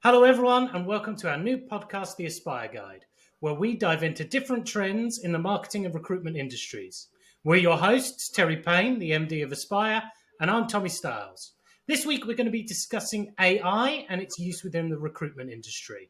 Hello, everyone, and welcome to our new podcast, The Aspire Guide, where we dive into different trends in the marketing and recruitment industries. We're your hosts, Terry Payne, the MD of Aspire, and I'm Tommy Stiles. This week, we're going to be discussing AI and its use within the recruitment industry.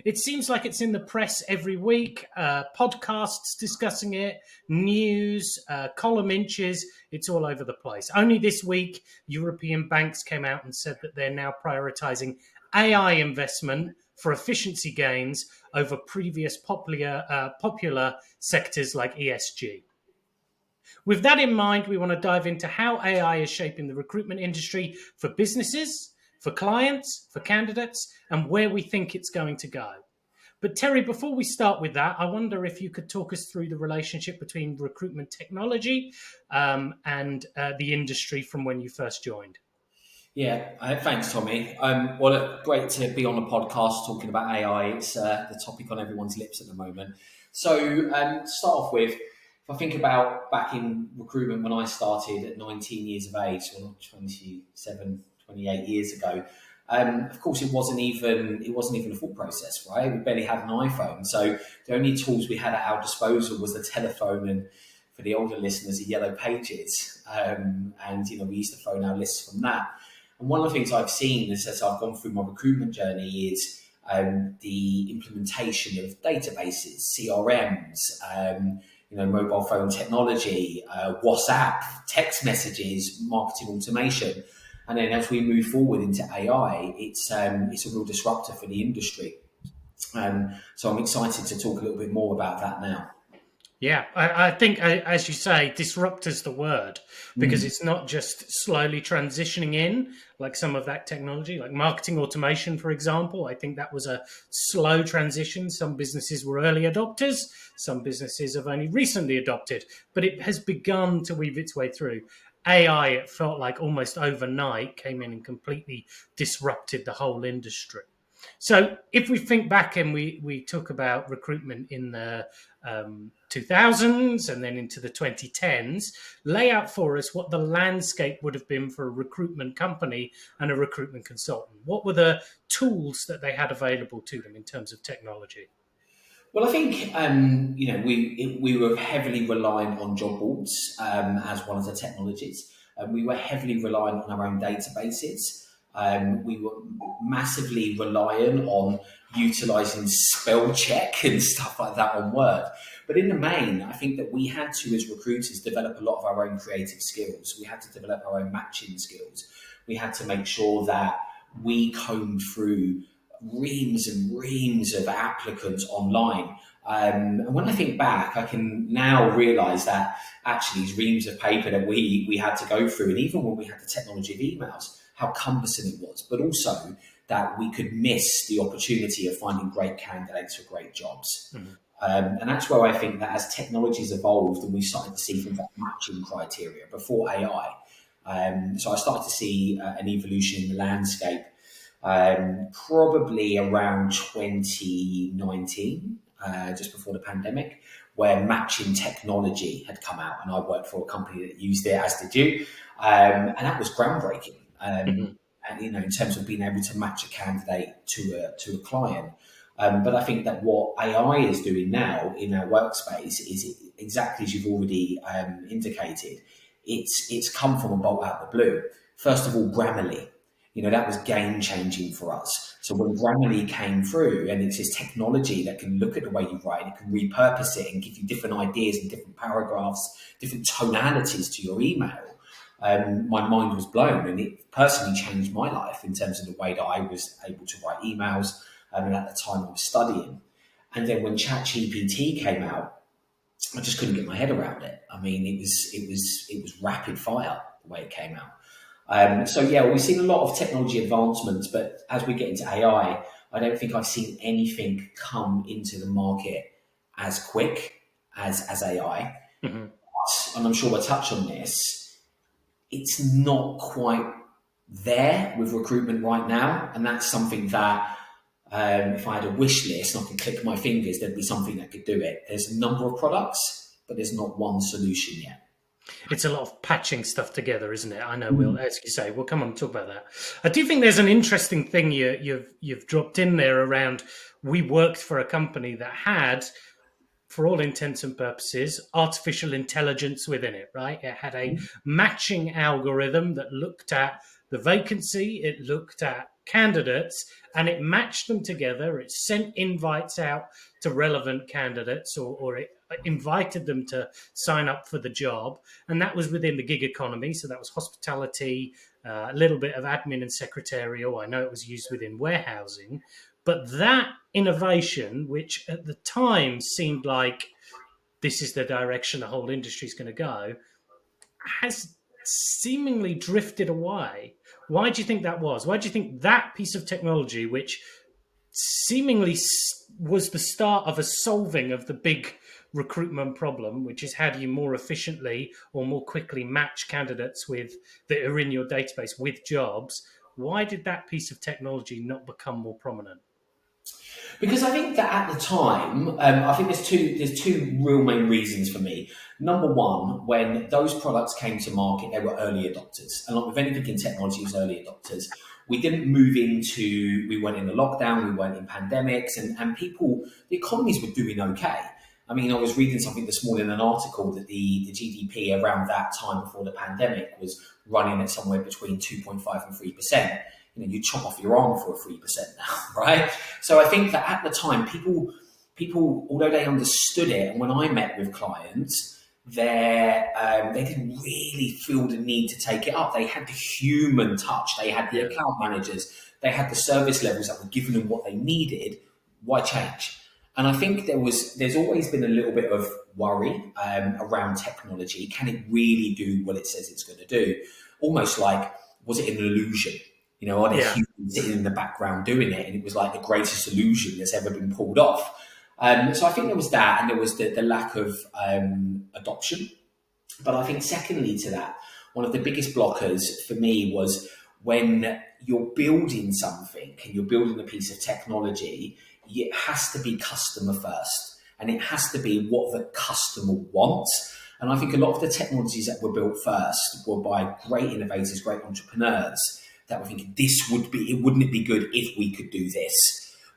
It seems like it's in the press every week, podcasts discussing it, news, column inches, it's all over the place. Only this week, European banks came out and said that they're now prioritizing AI investment for efficiency gains over previous popular sectors like ESG. With that in mind, we want to dive into how AI is shaping the recruitment industry for businesses, for clients, for candidates, and where we think it's going to go. But Terry, before we start with that, I wonder if you could talk us through the relationship between recruitment technology and the industry from when you first joined. Yeah, thanks, Tommy. Great to be on the podcast talking about AI. It's the topic on everyone's lips at the moment. So, to start off with, if I think about back in recruitment when I started at 19 years of age, or 28 years ago, of course, it wasn't even a full process, right? We barely had an iPhone, so the only tools we had at our disposal was the telephone and, for the older listeners, the yellow pages, and we used to phone our lists from that. And one of the things I've seen as I've gone through my recruitment journey is the implementation of databases, CRMs, mobile phone technology, WhatsApp, text messages, marketing automation. And then as we move forward into AI, it's a real disruptor for the industry. So I'm excited to talk a little bit more about that now. Yeah, I think, as you say, disruptor's the word, because it's not just slowly transitioning in like some of that technology, like marketing automation, for example. I think that was a slow transition. Some businesses were early adopters. Some businesses have only recently adopted, but it has begun to weave its way through. AI, it felt like almost overnight, came in and completely disrupted the whole industry. So if we think back and we talk about recruitment in the 2000s and then into the 2010s, lay out for us what the landscape would have been for a recruitment company and a recruitment consultant. What were the tools that they had available to them in terms of technology? Well, I think we were heavily reliant on job boards as one of the technologies. We were heavily reliant on our own databases. We were massively reliant on utilising spell check and stuff like that on Word. But in the main, I think that we had to, as recruiters, develop a lot of our own creative skills. We had to develop our own matching skills. We had to make sure that we combed through reams and reams of applicants online. And when I think back, I can now realise that actually these reams of paper that we had to go through, and even when we had the technology of emails, how cumbersome it was, but also that we could miss the opportunity of finding great candidates for great jobs. Mm-hmm. And that's where I think that as technology's evolved and we started to see things like matching criteria before AI. So I started to see an evolution in the landscape probably around 2019, just before the pandemic, where matching technology had come out, and I worked for a company that used it, as did you, and that was groundbreaking. And in terms of being able to match a candidate to a client. But I think that what AI is doing now in our workspace is exactly as you've already indicated. It's come from a bolt out of the blue. First of all, Grammarly. That was game changing for us. So when Grammarly came through, and it's this technology that can look at the way you write, it can repurpose it and give you different ideas and different paragraphs, different tonalities to your email. My mind was blown, and it personally changed my life in terms of the way that I was able to write emails. And at the time I was studying. And then when ChatGPT came out, I just couldn't get my head around it. I mean, it was rapid fire the way it came out. We've seen a lot of technology advancements, but as we get into AI, I don't think I've seen anything come into the market as quick as AI. Mm-hmm. And I'm sure we'll touch on this. It's not quite there with recruitment right now, and that's something that if I had a wish list and I could click my fingers, there'd be something that could do it. There's a number of products, but there's not one solution yet. It's a lot of patching stuff together, isn't it? I know. We'll, Mm. as you say, we'll come on and talk about that. I do think there's an interesting thing you've dropped in there around. We worked for a company that had, for all intents and purposes, artificial intelligence within it, right? It had a matching algorithm that looked at the vacancy, it looked at candidates, and it matched them together. It sent invites out to relevant candidates, or it invited them to sign up for the job. And that was within the gig economy. So that was hospitality, a little bit of admin and secretarial. I know it was used within warehousing. But that innovation, which at the time seemed like this is the direction the whole industry is going to go, has seemingly drifted away. Why do you think that was? Why do you think that piece of technology, which seemingly was the start of a solving of the big recruitment problem, which is how do you more efficiently or more quickly match candidates with that are in your database with jobs? Why did that piece of technology not become more prominent? Because I think that at the time, I think there's two real main reasons for me. Number one, when those products came to market, they were early adopters, and like with anything in technology, it was early adopters. We didn't move into, we weren't in a lockdown, we weren't in pandemics, and people, the economies were doing okay. I mean, I was reading something this morning, an article that the GDP around that time before the pandemic was running at somewhere between 2.5 and 3%. You chop off your arm for a 3% now, right? So I think that at the time, people, although they understood it, and when I met with clients, they didn't really feel the need to take it up. They had the human touch, they had the account managers, they had the service levels that were giving them what they needed. Why change? And I think there's always been a little bit of worry around technology. Can it really do what it says it's going to do? Almost like, was it an illusion? Are there humans sitting in the background doing it? And it was like the greatest illusion that's ever been pulled off. So I think there was that, and there was the lack of adoption. But I think secondly to that, one of the biggest blockers for me was when you're building something and you're building a piece of technology, it has to be customer first, and it has to be what the customer wants. And I think a lot of the technologies that were built first were by great innovators, great entrepreneurs that were thinking wouldn't it be good if we could do this?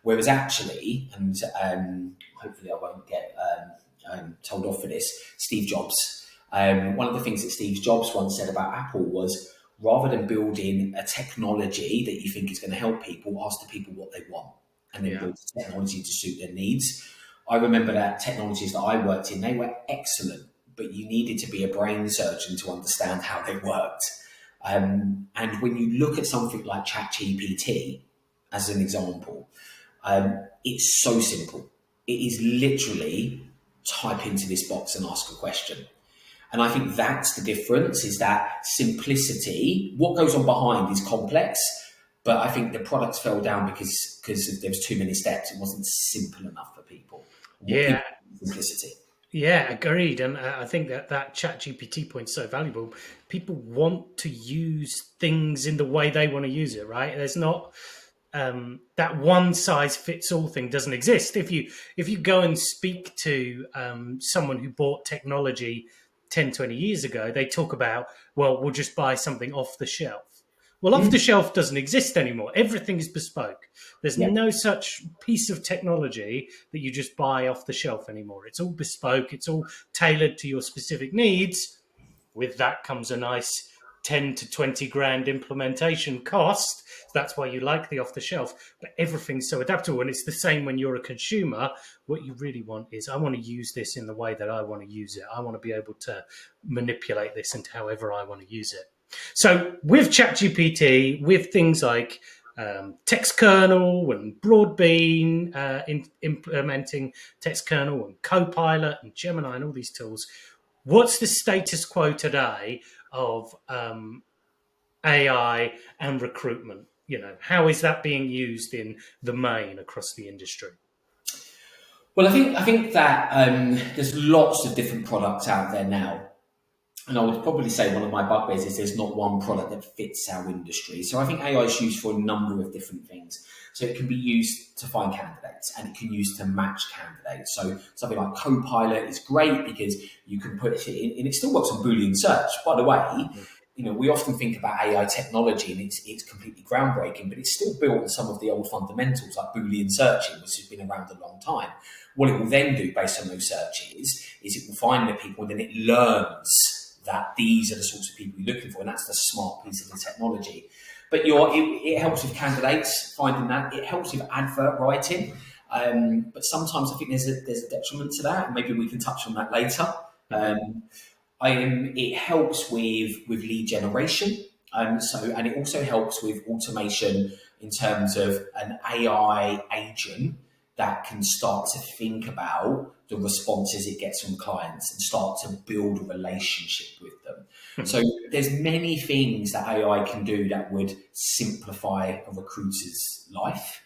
Whereas actually, and hopefully I won't get told off for this, Steve Jobs, one of the things that Steve Jobs once said about Apple was, rather than building a technology that you think is going to help people, ask the people what they want and then build the technology to suit their needs. I remember that technologies that I worked in, they were excellent, but you needed to be a brain surgeon to understand how they worked. And when you look at something like ChatGPT, as an example, it's so simple. It is literally type into this box and ask a question. And I think that's the difference, is that simplicity. What goes on behind is complex, but I think the products fell down because there was too many steps. It wasn't simple enough for people. Yeah. Simplicity. Yeah, agreed. And I think that chat GPT point is so valuable. People want to use things in the way they want to use it, right? There's not that one size fits all thing doesn't exist. If you go and speak to someone who bought technology 10, 20 years ago, they talk about, well, we'll just buy something off the shelf. Well, off the shelf doesn't exist anymore. Everything is bespoke. There's no such piece of technology that you just buy off the shelf anymore. It's all bespoke. It's all tailored to your specific needs. With that comes a nice 10 to 20 grand implementation cost. That's why you like the off the shelf. But everything's so adaptable. And it's the same when you're a consumer. What you really want is, I want to use this in the way that I want to use it. I want to be able to manipulate this into however I want to use it. So with ChatGPT, with things like text kernel and Broadbean implementing text kernel and Copilot and Gemini and all these tools, what's the status quo today of AI and recruitment? How is that being used in the main across the industry? Well, I think that there's lots of different products out there now. And I would probably say one of my bugbears is there's not one product that fits our industry. So I think AI is used for a number of different things. So it can be used to find candidates, and it can be used to match candidates. So something like Copilot is great because you can put it in, and it still works on Boolean search. By the way, we often think about AI technology and it's completely groundbreaking, but it's still built on some of the old fundamentals like Boolean searching, which has been around a long time. What it will then do based on those searches is it will find the people, and then it learns that these are the sorts of people you're looking for, and that's the smart piece of the technology. But it helps with candidates finding that. It helps with advert writing, but sometimes I think there's a detriment to that. Maybe we can touch on that later. It helps with lead generation, and it also helps with automation in terms of an AI agent that can start to think about the responses it gets from clients and start to build a relationship with them. So there's many things that AI can do that would simplify a recruiter's life.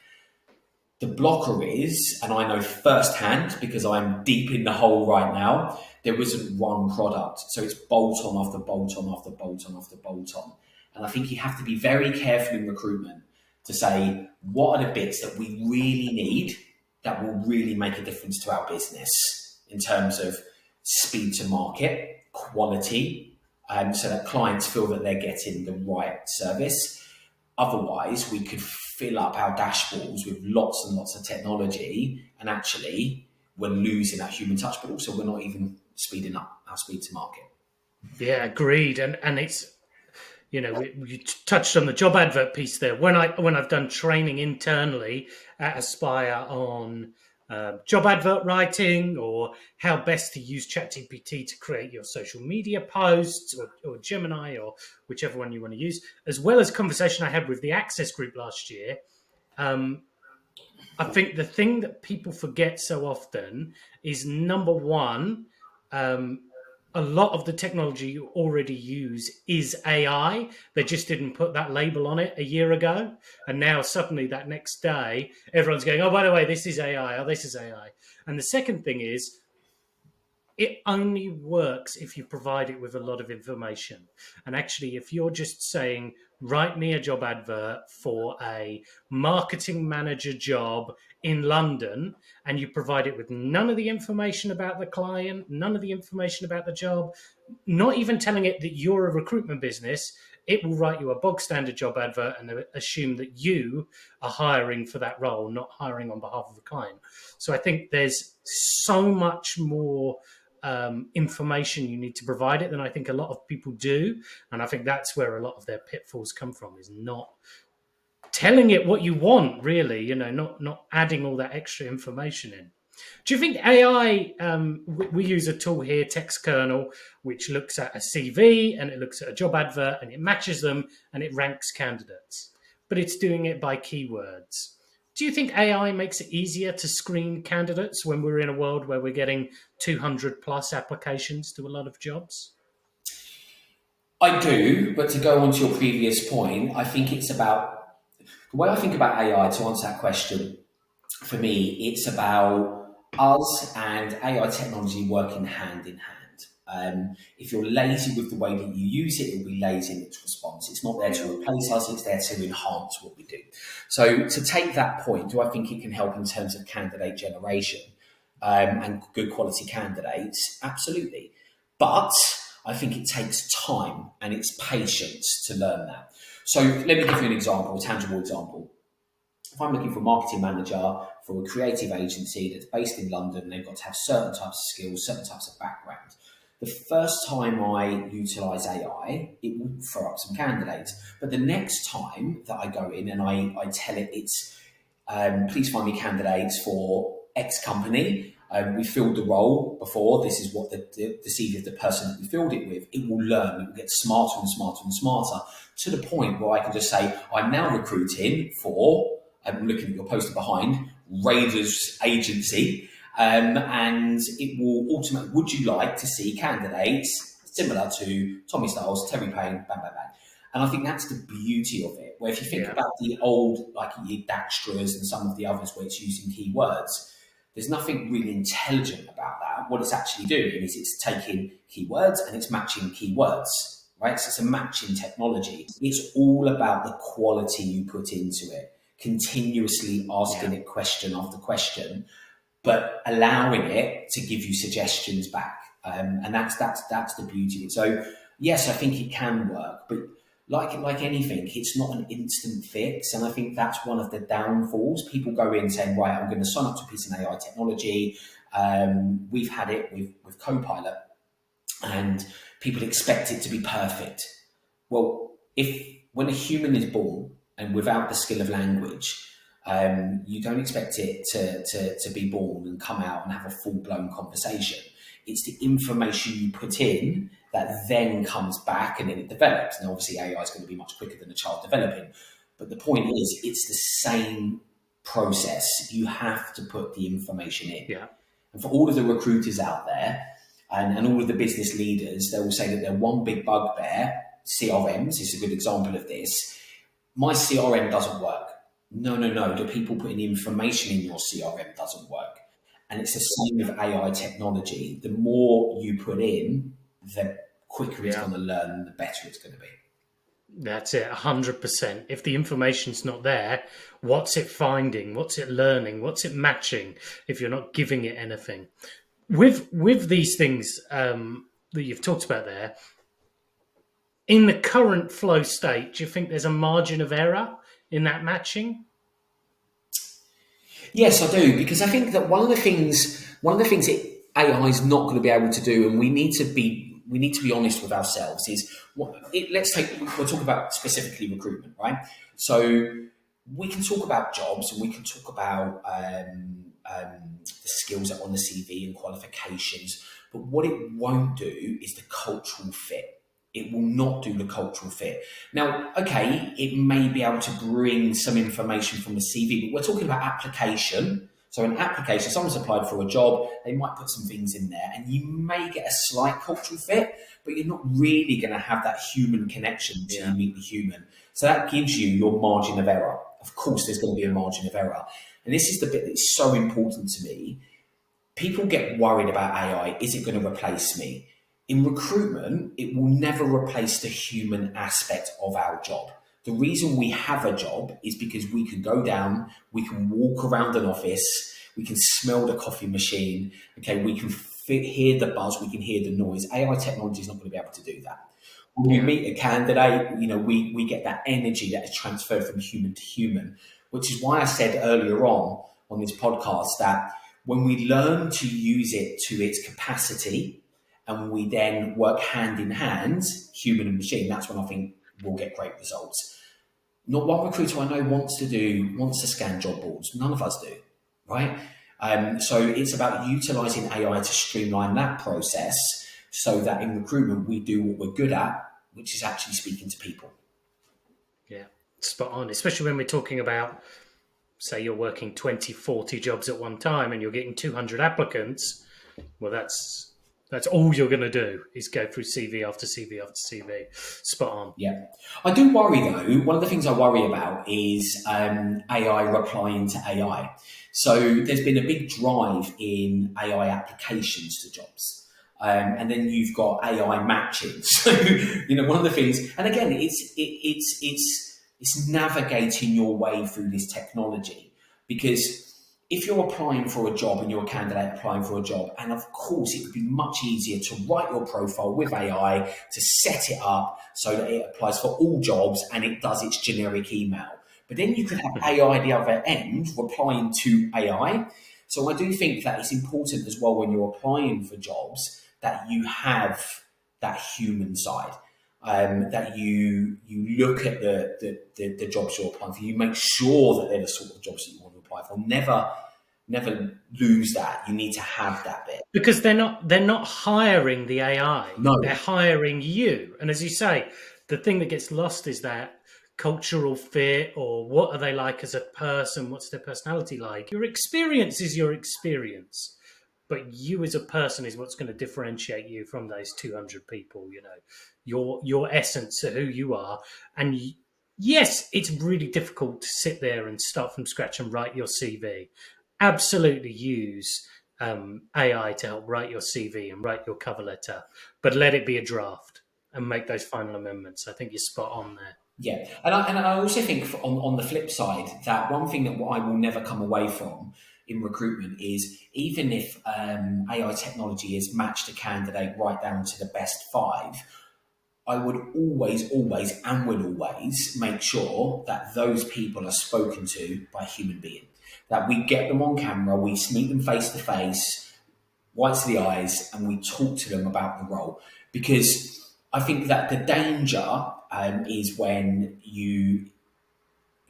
The blocker is, and I know firsthand because I'm deep in the hole right now, there isn't one product. So it's bolt on after bolt on after bolt on after bolt on. And I think you have to be very careful in recruitment to say, what are the bits that we really need that will really make a difference to our business in terms of speed to market, quality, so that clients feel that they're getting the right service. Otherwise, we could fill up our dashboards with lots and lots of technology, and actually we're losing that human touch, but also we're not even speeding up our speed to market. Yeah, agreed. And it's, you touched on the job advert piece there. When I've done training internally at Aspire on job advert writing, or how best to use ChatGPT to create your social media posts, or Gemini, or whichever one you want to use, as well as conversation I had with the Access Group last year, I think the thing that people forget so often is, number one, a lot of the technology you already use is AI. They just didn't put that label on it a year ago. And now suddenly that next day, everyone's going, oh, by the way, this is AI. Oh, this is AI. And the second thing is, it only works if you provide it with a lot of information. And actually, if you're just saying, write me a job advert for a marketing manager job in London, and you provide it with none of the information about the client, none of the information about the job, not even telling it that you're a recruitment business, it will write you a bog standard job advert and assume that you are hiring for that role, not hiring on behalf of the client. So I think there's so much more information you need to provide it than I think a lot of people do. And I think that's where a lot of their pitfalls come from, is not telling it what you want, really, not adding all that extra information in. Do you think AI, we use a tool here, Text Kernel, which looks at a CV and it looks at a job advert and it matches them and it ranks candidates, but it's doing it by keywords. Do you think AI makes it easier to screen candidates when we're in a world where we're getting 200 plus applications to a lot of jobs? I do, but to go on to your previous point, I think it's about, the way I think about AI, to answer that question, for me, it's about us and AI technology working hand in hand. If you're lazy with the way that you use it, it'll be lazy in its response. It's not there to replace us, it's there to enhance what we do. So to take that point, do I think it can help in terms of candidate generation and good quality candidates? Absolutely. But I think it takes time and it's patience to learn that. So let me give you an example, a tangible example. If I'm looking for a marketing manager for a creative agency that's based in London, they've got to have certain types of skills, certain types of background. The first time I utilise AI, it will throw up some candidates. But the next time that I go in and I tell it it's, please find me candidates for X company, we filled the role before, this is what the CV of the person that we filled it with, it will learn, it will get smarter and smarter and smarter, to the point where I can just say, I'm now recruiting for, I'm looking at your poster behind, Raiders Agency, and it will ultimately, would you like to see candidates similar to Tommy Styles, Terry Payne, bang, bang, bang. And I think that's the beauty of it, where if you think about the old, like your Daxtras and some of the others where it's using keywords, There's nothing really intelligent about that. What it's actually doing is it's taking keywords and it's matching keywords, right? So it's a matching technology. It's all about the quality you put into it, continuously asking it question after question, but allowing it to give you suggestions back. And that's the beauty of it. So yes, I think it can work, but like anything, it's not an instant fix. And I think that's one of the downfalls. People go in saying, right, I'm going to sign up to a piece of AI technology. We've had it with Copilot, and people expect it to be perfect. Well, when a human is born and without the skill of language, you don't expect it to be born and come out and have a full-blown conversation. It's the information you put in that then comes back and then it develops. Now, obviously, AI is going to be much quicker than a child developing. But the point is, it's the same process. You have to put the information in. Yeah. And for all of the recruiters out there and all of the business leaders, they will say that their one big bugbear, CRMs is a good example of this. My CRM doesn't work. No. The people putting the information in your CRM doesn't work. And it's the same with AI technology. The more you put in, the quicker it's going to learn, the better it's going to be. That's it, 100%. If the information's not there, what's it finding? What's it learning? What's it matching if you're not giving it anything? With these things that you've talked about there, in the current flow state, do you think there's a margin of error in that matching? Yes, I do, because I think that one of the things that AI is not going to be able to do, and we need to be honest with ourselves, is we'll talk about specifically recruitment, right? So we can talk about jobs and we can talk about the skills that are on the CV and qualifications, but what it won't do is the cultural fit. It will not do the cultural fit. Now, okay, it may be able to bring some information from the CV, but we're talking about application. So an application, someone's applied for a job, they might put some things in there and you may get a slight cultural fit, but you're not really going to have that human connection until you meet the human. So that gives you your margin of error. Of course, there's going to be a margin of error. And this is the bit that's so important to me. People get worried about AI. Is it going to replace me? In recruitment, it will never replace the human aspect of our job. The reason we have a job is because we can go down, we can walk around an office, we can smell the coffee machine, okay, we can hear the buzz, we can hear the noise. AI technology is not going to be able to do that. When we meet a candidate, we get that energy that is transferred from human to human, which is why I said earlier on this podcast that when we learn to use it to its capacity, and we then work hand in hand, human and machine, that's when I think we'll get great results. Not one recruiter I know wants to scan job boards. None of us do, right? So it's about utilising AI to streamline that process so that in recruitment we do what we're good at, which is actually speaking to people. Yeah, spot on. Especially when we're talking about, say you're working 20, 40 jobs at one time and you're getting 200 applicants. Well, that's all you're going to do is go through CV after CV after CV. Spot on. Yeah. I do worry, though. One of the things I worry about is AI replying to AI. So there's been a big drive in AI applications to jobs. And then you've got AI matching. So, one of the things, and again, it's navigating your way through this technology, because if you're applying for a job and you're a candidate applying for a job, and of course it would be much easier to write your profile with AI to set it up so that it applies for all jobs and it does its generic email. But then you could have AI at the other end replying to AI. So I do think that it's important as well when you're applying for jobs that you have that human side. That you look at the jobs you're applying for. You make sure that they're the sort of jobs that you want to apply for. Never lose that. You need to have that bit, because they're not hiring the AI. No, they're hiring you. And as you say, the thing that gets lost is that cultural fit, or what are they like as a person? What's their personality like? Your experience is your experience. But you as a person is what's going to differentiate you from those 200 people, your essence of who you are. And yes, it's really difficult to sit there and start from scratch and write your CV. absolutely use AI to help write your CV and write your cover letter, but let it be a draft and make those final amendments. I think you're spot on there. Yeah, and I also think on the flip side that one thing that I will never come away from in recruitment is even if AI technology has matched a candidate right down to the best five, I would always, and will always make sure that those people are spoken to by a human being. That we get them on camera, we meet them face to face, white to the eyes, and we talk to them about the role. Because I think that the danger is when you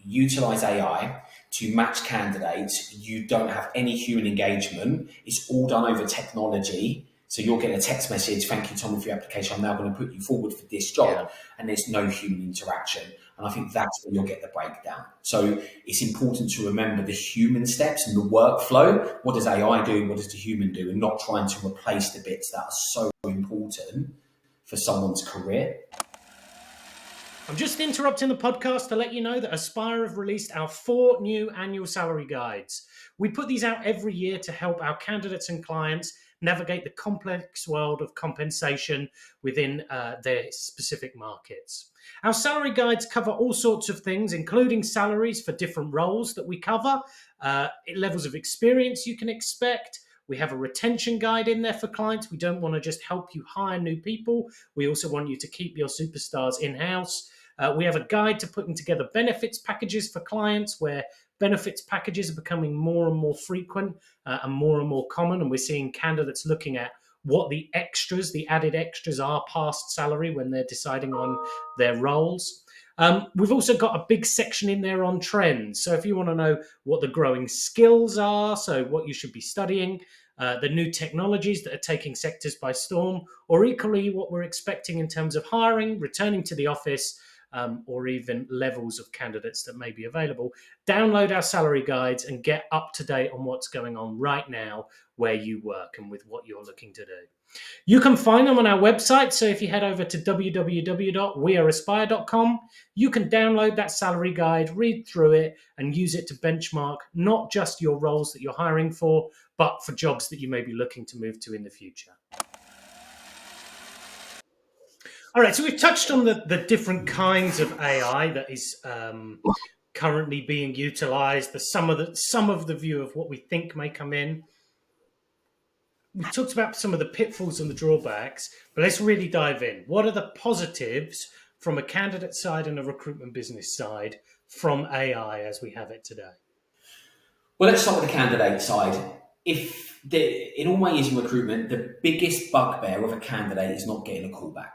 utilize AI to match candidates, you don't have any human engagement. It's all done over technology. So you'll get a text message, thank you, Tommy, for your application. I'm now going to put you forward for this job. Yeah. And there's no human interaction. And I think that's where you'll get the breakdown. So it's important to remember the human steps and the workflow. What does AI do? What does the human do? And not trying to replace the bits that are so important for someone's career. I'm just interrupting the podcast to let you know that Aspire have released our 4 new annual salary guides. We put these out every year to help our candidates and clients navigate the complex world of compensation within their specific markets. Our salary guides cover all sorts of things, including salaries for different roles that we cover, levels of experience you can expect. We have a retention guide in there for clients. We don't want to just help you hire new people. We also want you to keep your superstars in-house. We have a guide to putting together benefits packages for clients, where benefits packages are becoming more and more frequent and more common. And we're seeing candidates looking at what the extras, the added extras are past salary when they're deciding on their roles. We've also got a big section in there on trends. So if you want to know what the growing skills are, so what you should be studying, the new technologies that are taking sectors by storm, or equally what we're expecting in terms of hiring, returning to the office, or even levels of candidates that may be available, download our salary guides and get up to date on what's going on right now where you work and with what you're looking to do. You can find them on our website. So if you head over to www.weareaspire.com, you can download that salary guide, read through it, and use it to benchmark not just your roles that you're hiring for, but for jobs that you may be looking to move to in the future. All right, so we've touched on the different kinds of AI that is currently being utilized, some of the view of what we think may come in. We talked about some of the pitfalls and the drawbacks, but let's really dive in. What are the positives from a candidate side and a recruitment business side from AI as we have it today? Well, let's start with the candidate side. In all ways in recruitment, the biggest bugbear of a candidate is not getting a call back.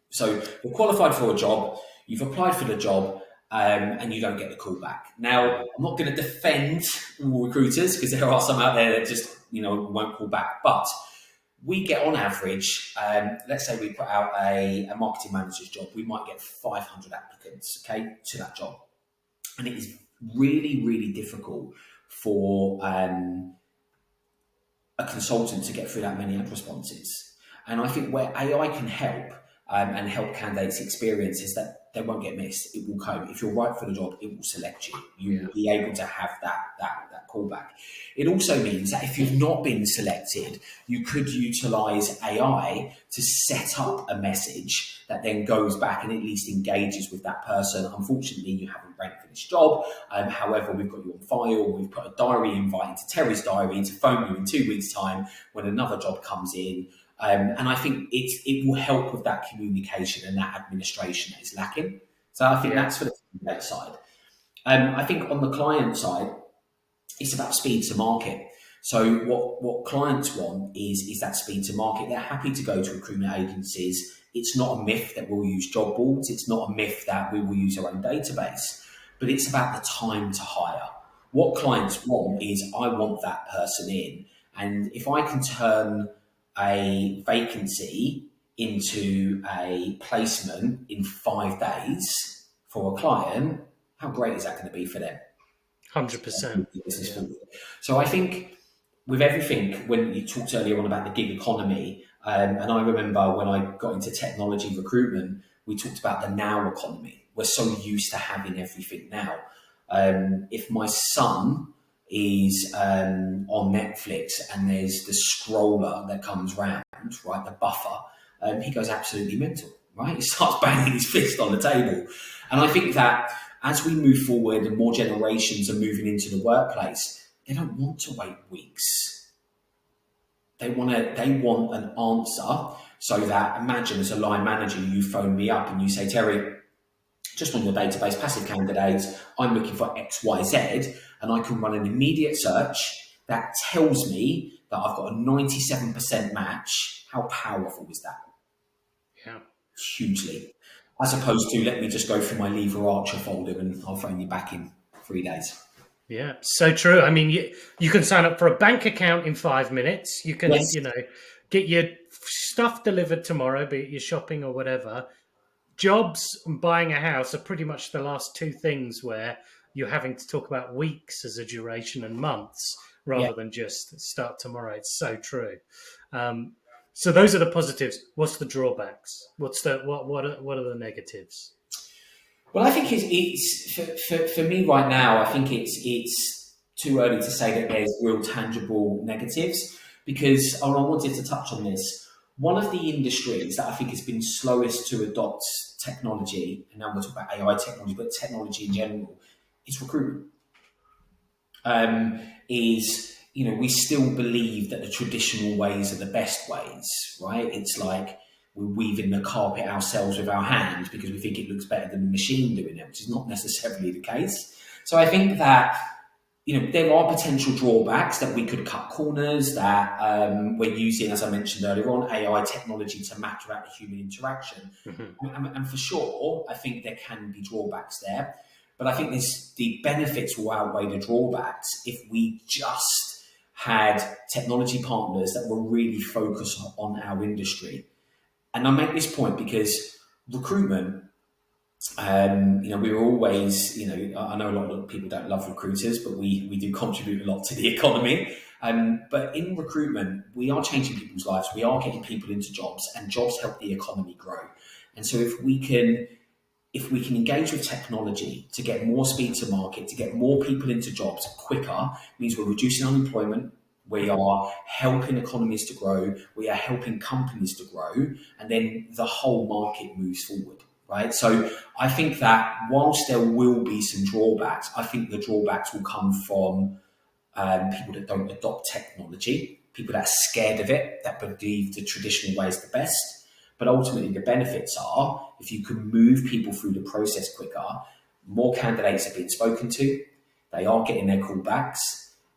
So you're qualified for a job, you've applied for the job, and you don't get the call back. Now, I'm not going to defend all recruiters because there are some out there that just won't call back. But we get on average, let's say we put out a marketing manager's job, we might get 500 applicants, to that job, and it is really, really difficult for a consultant to get through that many responses. And I think where AI can help and help candidates experience is that they won't get missed. It will come. If you're right for the job, it will select you. You will be able to have that callback. It also means that if you've not been selected, you could utilize AI to set up a message that then goes back and at least engages with that person. Unfortunately, you haven't ranked for this job. However, we've got you on file. We've put a diary invite into Terry's diary to phone you in 2 weeks' time when another job comes in. And I think it will help with that communication and that administration that is lacking. So I think that's for the candidate side. I think on the client side, it's about speed to market. So what clients want is that speed to market. They're happy to go to recruitment agencies. It's not a myth that we'll use job boards. It's not a myth that we will use our own database. But it's about the time to hire. What clients want is, I want that person in. And if I can turn a vacancy into a placement in 5 days for a client, how great is that going to be for them? 100%. Yeah. So I think with everything, when you talked earlier on about the gig economy, and I remember when I got into technology recruitment, we talked about the now economy. We're so used to having everything now. If my son is on Netflix and there's the scroller that comes round, right, the buffer, he goes absolutely mental, right? He starts banging his fist on the table. And I think that as we move forward and more generations are moving into the workplace, they don't want to wait weeks. They want an answer, so that, imagine as a line manager, you phone me up and you say, Terry, just on your database, passive candidates, I'm looking for X, Y, Z, and I can run an immediate search that tells me that I've got a 97% match. How powerful is that? Yeah. Hugely. As opposed to, let me just go through my Lever Archer folder and I'll phone you back in 3 days. Yeah, so true. I mean, you can sign up for a bank account in 5 minutes. You can, Yes. get your stuff delivered tomorrow, be it your shopping or whatever. Jobs and buying a house are pretty much the last two things where you're having to talk about weeks as a duration and months Yeah. rather than just start tomorrow. It's so true. So those are the positives. What's the drawbacks? What are the negatives? Well, I think it's for me right now. I think it's too early to say that there's real tangible negatives, because I wanted to touch on this. One of the industries that I think has been slowest to adopt technology, and now we're talking about AI technology, but technology in general, is recruitment. We still believe that the traditional ways are the best ways, right? It's like we're weaving the carpet ourselves with our hands because we think it looks better than the machine doing it, which is not necessarily the case. So I think that there are potential drawbacks, that we could cut corners, that we're using, as I mentioned earlier on, AI technology to match without the human interaction. Mm-hmm. And for sure, I think there can be drawbacks there. But I think the benefits will outweigh the drawbacks if we just had technology partners that were really focused on our industry. And I make this point because recruitment, we were always, I know a lot of people don't love recruiters, but we do contribute a lot to the economy. But in recruitment, we are changing people's lives. We are getting people into jobs, and jobs help the economy grow. And so if we can engage with technology to get more speed to market, to get more people into jobs quicker, means we're reducing unemployment, we are helping economies to grow, we are helping companies to grow, and then the whole market moves forward, right? So I think that whilst there will be some drawbacks, I think the drawbacks will come from people that don't adopt technology, people that are scared of it, that believe the traditional way is the best. But ultimately, the benefits are, if you can move people through the process quicker, more candidates are being spoken to, they are getting their callbacks,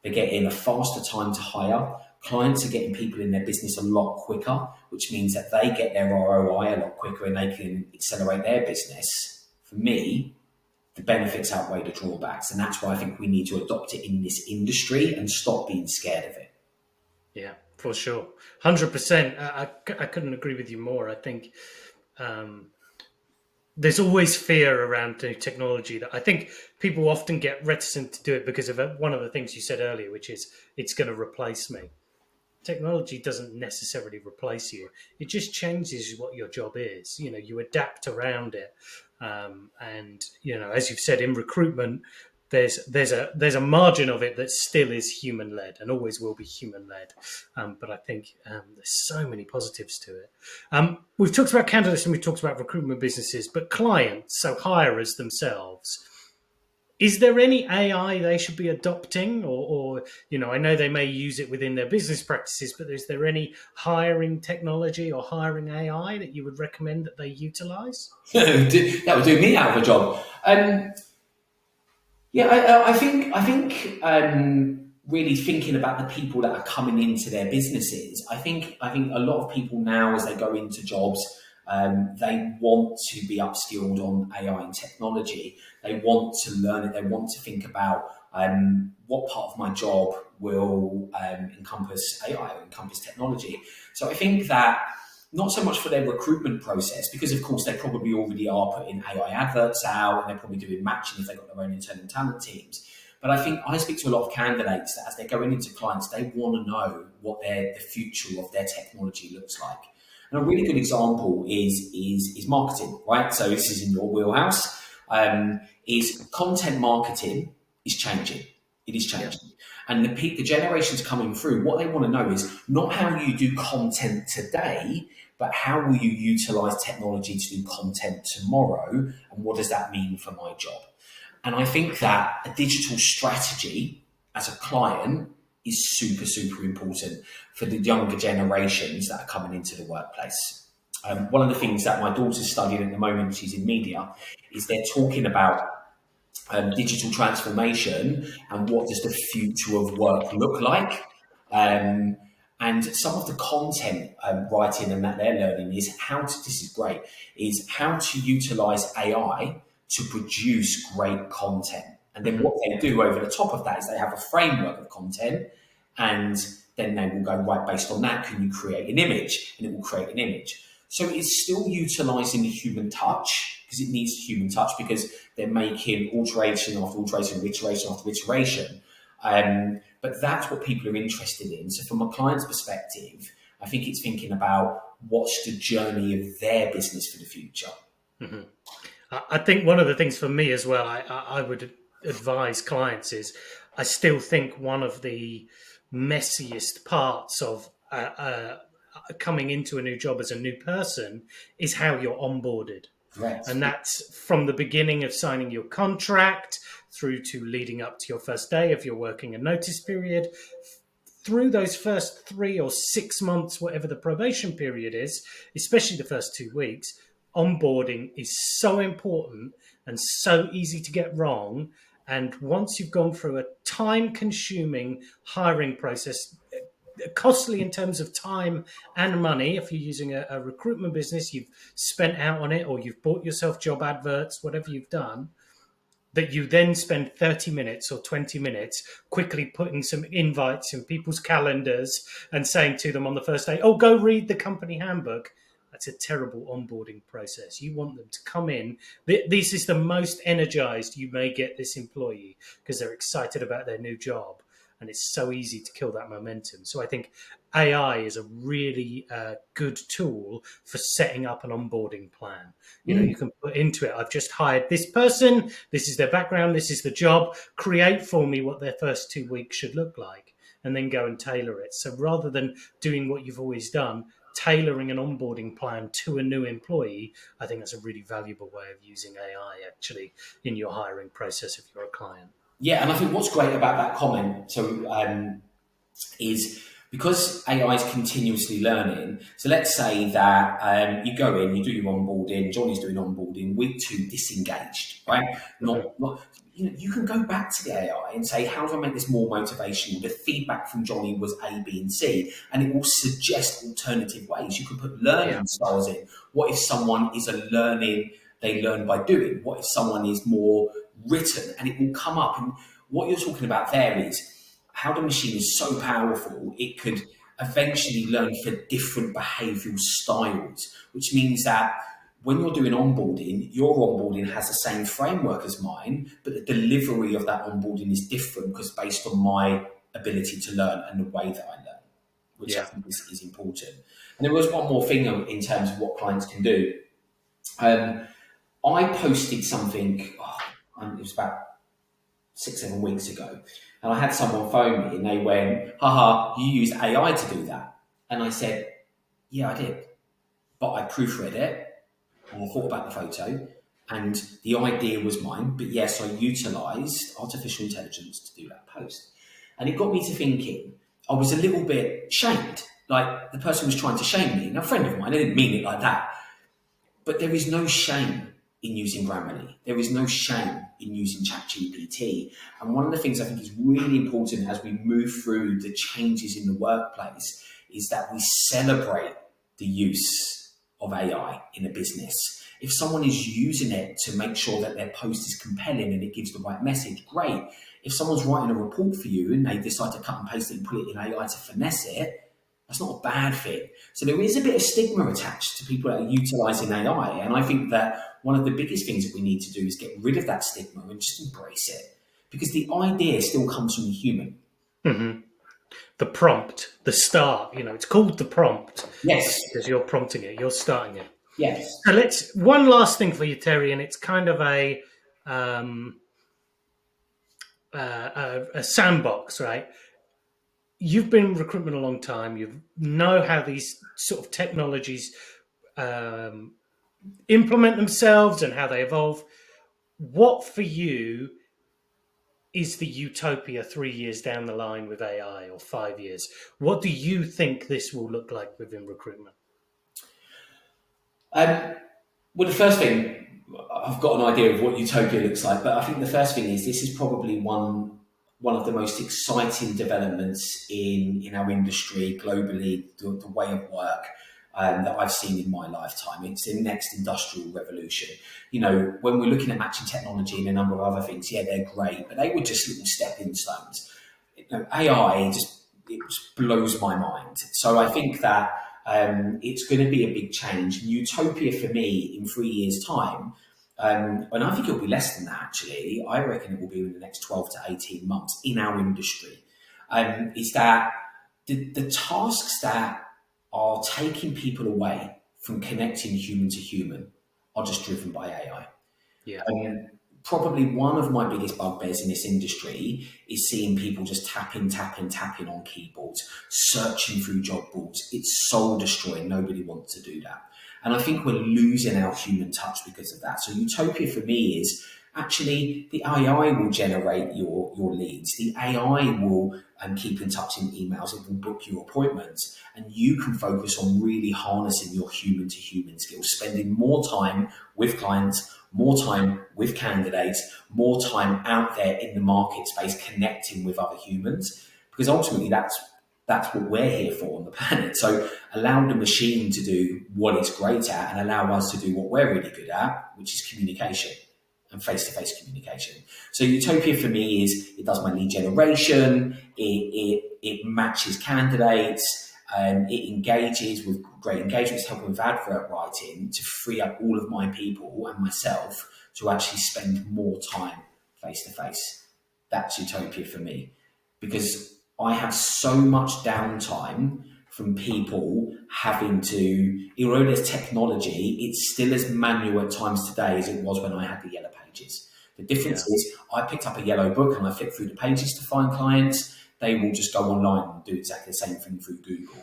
they're getting a faster time to hire, clients are getting people in their business a lot quicker, which means that they get their ROI a lot quicker and they can accelerate their business. For me, the benefits outweigh the drawbacks, and that's why I think we need to adopt it in this industry and stop being scared of it. Yeah, for sure. 100%. I couldn't agree with you more. I think there's always fear around new technology that I think people often get reticent to do it because of one of the things you said earlier, which is it's going to replace me. Technology doesn't necessarily replace you. It just changes what your job is. You adapt around it. And, as you've said, in recruitment, there's a margin of it that still is human led and always will be human led. But I think there's so many positives to it. We've talked about candidates and we've talked about recruitment businesses, but clients, so hirers themselves, is there any AI they should be adopting, or I know they may use it within their business practices, but is there any hiring technology or hiring AI that you would recommend that they utilize? That would do me out of a job. I think really thinking about the people that are coming into their businesses. I think a lot of people now, as they go into jobs, they want to be upskilled on AI and technology. They want to learn it. They want to think about what part of my job will encompass AI or encompass technology. So I think that not so much for their recruitment process, because of course they probably already are putting AI adverts out and they're probably doing matching if they've got their own internal talent teams. But I think I speak to a lot of candidates that as they're going into clients, they want to know what the future of their technology looks like. And a really good example is marketing, right? So this is in your wheelhouse. Is content marketing is changing. It is changing. And the generations coming through, what they want to know is not how you do content today, but how will you utilize technology to do content tomorrow? And what does that mean for my job? And I think that a digital strategy as a client is super, super important for the younger generations that are coming into the workplace. One of the things that my daughter's studying at the moment, she's in media, is they're talking about digital transformation and what does the future of work look like. And some of the content writing and that they're learning is this is great, is how to utilize AI to produce great content. And then what they do over the top of that is they have a framework of content, and then they will go, right, based on that, can you create an image? And it will create an image. So it's still utilizing the human touch, because it needs human touch, because they're making alteration after alteration, iteration after iteration. But that's what people are interested in. So from a client's perspective, I think it's thinking about what's the journey of their business for the future. Mm-hmm. I think one of the things for me as well, I would advise clients is, I still think one of the messiest parts of coming into a new job as a new person is how you're onboarded. Correct. And that's from the beginning of signing your contract through to leading up to your first day if you're working a notice period. Through those first 3 or 6 months, whatever the probation period is, especially the first 2 weeks, onboarding is so important and so easy to get wrong. And once you've gone through a time-consuming hiring process, costly in terms of time and money, if you're using a recruitment business, you've spent out on it, or you've bought yourself job adverts, whatever you've done, that you then spend 30 minutes or 20 minutes quickly putting some invites in people's calendars and saying to them on the first day, oh, go read the company handbook. That's a terrible onboarding process. You want them to come in. This is the most energized you may get this employee, because they're excited about their new job. And it's so easy to kill that momentum. So I think AI is a really good tool for setting up an onboarding plan. You can put into it, I've just hired this person, this is their background, this is the job, create for me what their first 2 weeks should look like, and then go and tailor it. So rather than doing what you've always done, tailoring an onboarding plan to a new employee, I think that's a really valuable way of using AI actually in your hiring process if you're a client. Yeah, and I think what's great about that comment is because AI is continuously learning. So let's say that you go in, you do your onboarding. Johnny's doing onboarding. Week 2, disengaged, right? Not you can go back to the AI and say, how do I make this more motivational? The feedback from Johnny was A, B, and C, and it will suggest alternative ways. You can put learning styles in. What if someone is they learn by doing? What if someone is more written? And it will come up. And what you're talking about there is how the machine is so powerful, it could eventually learn for different behavioural styles, which means that when you're doing onboarding, your onboarding has the same framework as mine, but the delivery of that onboarding is different because based on my ability to learn and the way that I learn, which I think is important. And there was one more thing in terms of what clients can do. I posted something, it was about 6-7 weeks ago, and I had someone phone me and they went, haha, you use AI to do that. And I said, yeah, I did. But I proofread it and I thought about the photo and the idea was mine. But yes, I utilised artificial intelligence to do that post. And it got me to thinking, I was a little bit shamed. Like the person was trying to shame me. Now, a friend of mine, I didn't mean it like that. But there is no shame in using Grammarly. There is no shame in using ChatGPT. And one of the things I think is really important as we move through the changes in the workplace is that we celebrate the use of AI in a business. If someone is using it to make sure that their post is compelling and it gives the right message, great. If someone's writing a report for you and they decide to cut and paste it and put it in AI to finesse it, that's not a bad thing. So there is a bit of stigma attached to people that are utilising AI. And I think that one of the biggest things that we need to do is get rid of that stigma and just embrace it. Because the idea still comes from the human. Mm-hmm. The prompt, the start, it's called the prompt. Yes. Because you're prompting it, you're starting it. Yes. So one last thing for you, Terry, and it's kind of a sandbox, right? You've been in recruitment a long time. You know how these sort of technologies um, implement themselves and how they evolve. What for you is the utopia 3 years down the line with AI or 5 years? What do you think this will look like within recruitment? Um, well, the first thing, I've got an idea of what utopia looks like, but I think the first thing is this is probably one of the most exciting developments in our industry globally, the way of work that I've seen in my lifetime. It's the next industrial revolution. You know, when we're looking at matching technology and a number of other things, yeah, they're great, but they were just little stepping stones. You know, AI just blows my mind. So I think that it's going to be a big change. Utopia for me in 3 years' time, and I think it'll be less than that actually. I reckon it will be in the next 12 to 18 months in our industry. Is that the tasks that are taking people away from connecting human to human are just driven by AI. Yeah. Probably one of my biggest bugbears in this industry is seeing people just tapping on keyboards, searching through job boards. It's soul destroying. Nobody wants to do that. And I think we're losing our human touch because of that. So utopia for me is actually the AI will generate your leads. The AI will keep in touch in emails. It will book your appointments. And you can focus on really harnessing your human to human skills, spending more time with clients, more time with candidates, more time out there in the market space connecting with other humans, because ultimately that's what we're here for on the planet. So allow the machine to do what it's great at and allow us to do what we're really good at, which is communication and face-to-face communication. So utopia for me is it does my lead generation, it matches candidates, it engages with great engagements, helping with advert writing to free up all of my people and myself to actually spend more time face to face. That's utopia for me, because I have so much downtime from people having to, although there's technology, it's still as manual at times today as it was when I had the yellow pages. The difference is I picked up a yellow book and I flipped through the pages to find clients. They will just go online and do exactly the same thing through Google.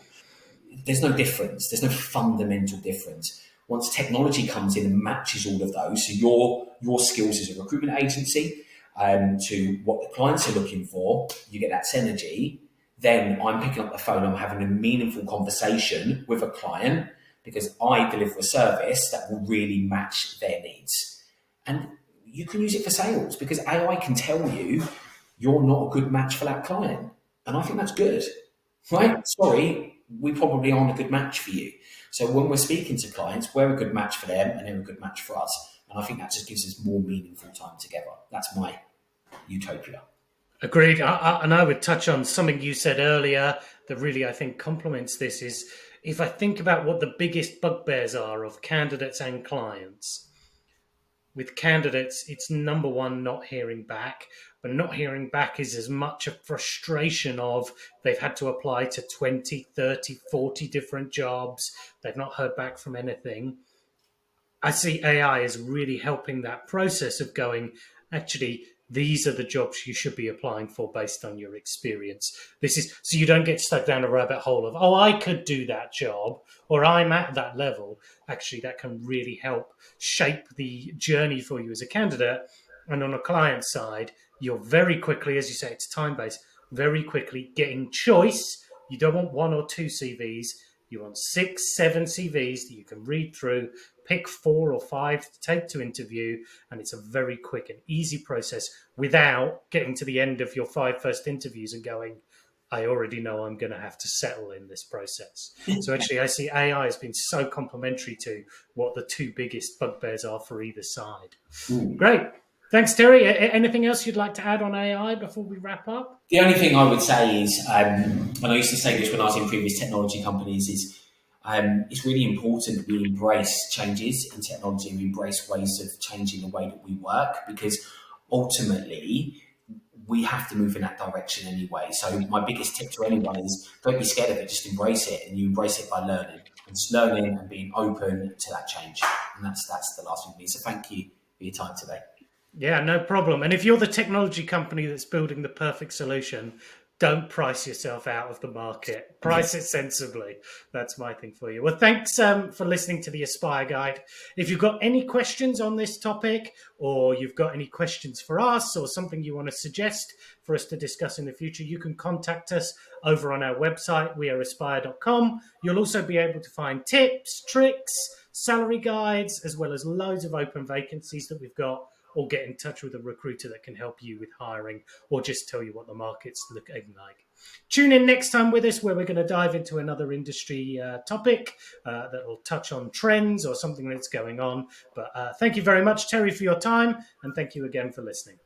There's no difference. There's no fundamental difference. Once technology comes in and matches all of those, so your skills as a recruitment agency to what the clients are looking for, you get that synergy. Then I'm picking up the phone, I'm having a meaningful conversation with a client because I deliver a service that will really match their needs. And you can use it for sales because AI can tell you you're not a good match for that client. And I think that's good, right? Sorry, we probably aren't a good match for you. So when we're speaking to clients, we're a good match for them and they're a good match for us. And I think that just gives us more meaningful time together. That's my utopia. Agreed. And I would touch on something you said earlier that really, I think, complements this is if I think about what the biggest bugbears are of candidates and clients. With candidates, it's number one, not hearing back. But not hearing back is as much a frustration of they've had to apply to 20, 30, 40 different jobs. They've not heard back from anything. I see AI as really helping that process of going, actually, these are the jobs you should be applying for based on your experience. This is so you don't get stuck down a rabbit hole of, oh, I could do that job or I'm at that level. Actually, that can really help shape the journey for you as a candidate. And on a client side, you're very quickly, as you say, it's time based, very quickly getting choice. You don't want one or two CVs. You want 6, 7 CVs that you can read through, pick 4 or 5 to take to interview, and it's a very quick and easy process without getting to the end of your 5 first interviews and going, I already know I'm going to have to settle in this process. So actually, I see AI has been so complementary to what the two biggest bugbears are for either side. Great. Thanks, Terry. Anything else you'd like to add on AI before we wrap up? The only thing I would say is, and I used to say this when I was in previous technology companies, is it's really important we embrace changes in technology and we embrace ways of changing the way that we work, because ultimately we have to move in that direction anyway. So my biggest tip to anyone is don't be scared of it, just embrace it, and you embrace it by learning. And just learning and being open to that change. And that's the last thing for me. So thank you for your time today. Yeah, no problem. And if you're the technology company that's building the perfect solution, don't price yourself out of the market. Yeah. Price it sensibly. That's my thing for you. Well, thanks for listening to the Aspire Guide. If you've got any questions on this topic, or you've got any questions for us, or something you want to suggest for us to discuss in the future, you can contact us over on our website, weareaspire.com. You'll also be able to find tips, tricks, salary guides, as well as loads of open vacancies that we've got, or get in touch with a recruiter that can help you with hiring, or just tell you what the market's looking like. Tune in next time with us, where we're going to dive into another industry topic that will touch on trends or something that's going on. But thank you very much, Terry, for your time, and thank you again for listening.